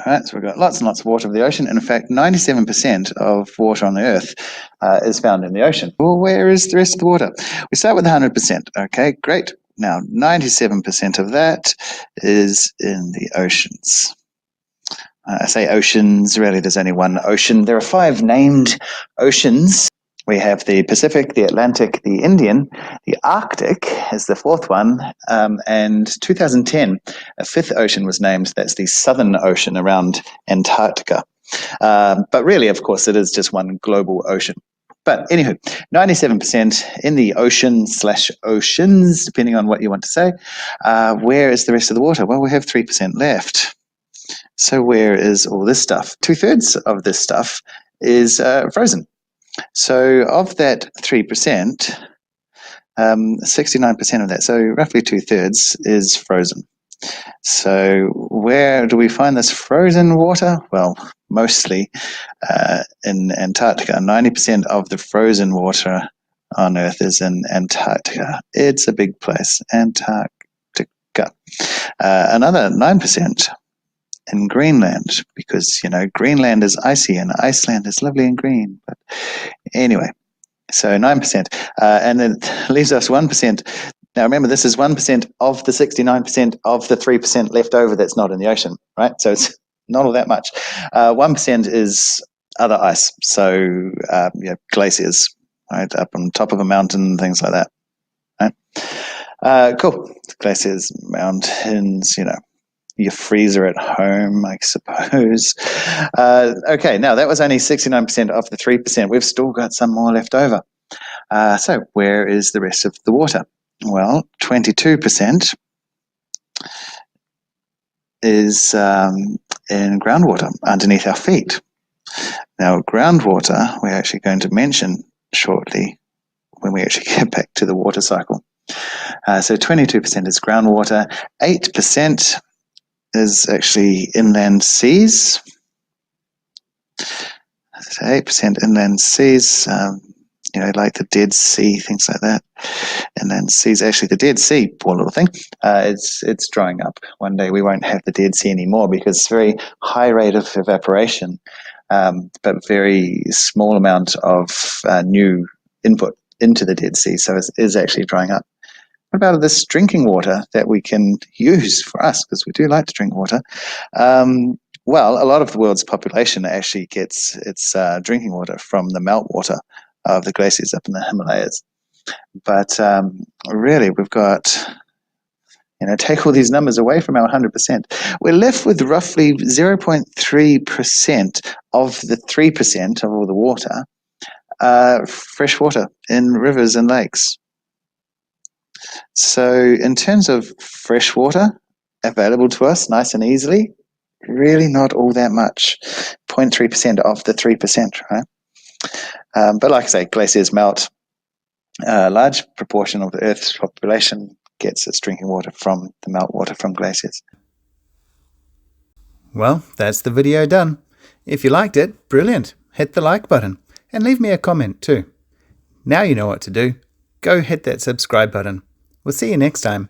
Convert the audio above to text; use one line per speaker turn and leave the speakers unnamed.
Right, so we've got lots and lots of water of the ocean. And in fact, 97% of water on the Earth is found in the ocean. Well, where is the rest of the water? We start with 100%. Okay, great. Now, 97% of that is in the oceans. I say oceans, really there's only one ocean. There are 5 named oceans. We have the Pacific, the Atlantic, the Indian, the Arctic is the 4th one, and 2010, a 5th ocean was named. That's the Southern Ocean around Antarctica. But really, of course, it is just one global ocean. But anywho, 97% in the ocean/oceans, depending on what you want to say. Where is the rest of the water? Well, we have 3% left. So where is all this stuff? 2/3 of this stuff is frozen. So of that 3%, 69% of that, so roughly 2/3 is frozen. So where do we find this frozen water? Well, mostly in Antarctica. 90% of the frozen water on Earth is in Antarctica. It's a big place, Antarctica. Another 9% in Greenland, because, Greenland is icy and Iceland is lovely and green. But anyway, so 9%. And it leaves us 1%. Now remember, this is 1% of the 69% of the 3% left over that's not in the ocean, right? So it's not all that much. 1% is other ice, so glaciers, right, up on top of a mountain, things like that. Right? Cool. Glaciers, mountains, your freezer at home, I suppose. Okay, now that was only 69% of the 3%. We've still got some more left over. So where is the rest of the water? Well, 22% is in groundwater underneath our feet. Now, groundwater we're actually going to mention shortly when we actually get back to the water cycle. So 22% is groundwater, 8% is actually inland seas. So 8% inland seas, like the Dead Sea, things like that. Inland seas, actually the Dead Sea, poor little thing, it's drying up. One day we won't have the Dead Sea anymore because it's very high rate of evaporation, but very small amount of new input into the Dead Sea, so it is actually drying up. What about this drinking water that we can use for us, because we do like to drink water? Well, a lot of the world's population actually gets its drinking water from the meltwater of the glaciers up in the Himalayas. But really, we've got, take all these numbers away from our 100%. We're left with roughly 0.3% of the 3% of all the water, fresh water in rivers and lakes. So in terms of fresh water available to us nice and easily, really not all that much, 0.3% of the 3%, right? But like I say, glaciers melt. A large proportion of the Earth's population gets its drinking water from the meltwater from glaciers.
Well, that's the video done. If you liked it, brilliant. Hit the like button and leave me a comment too. Now you know what to do. Go hit that subscribe button. We'll see you next time.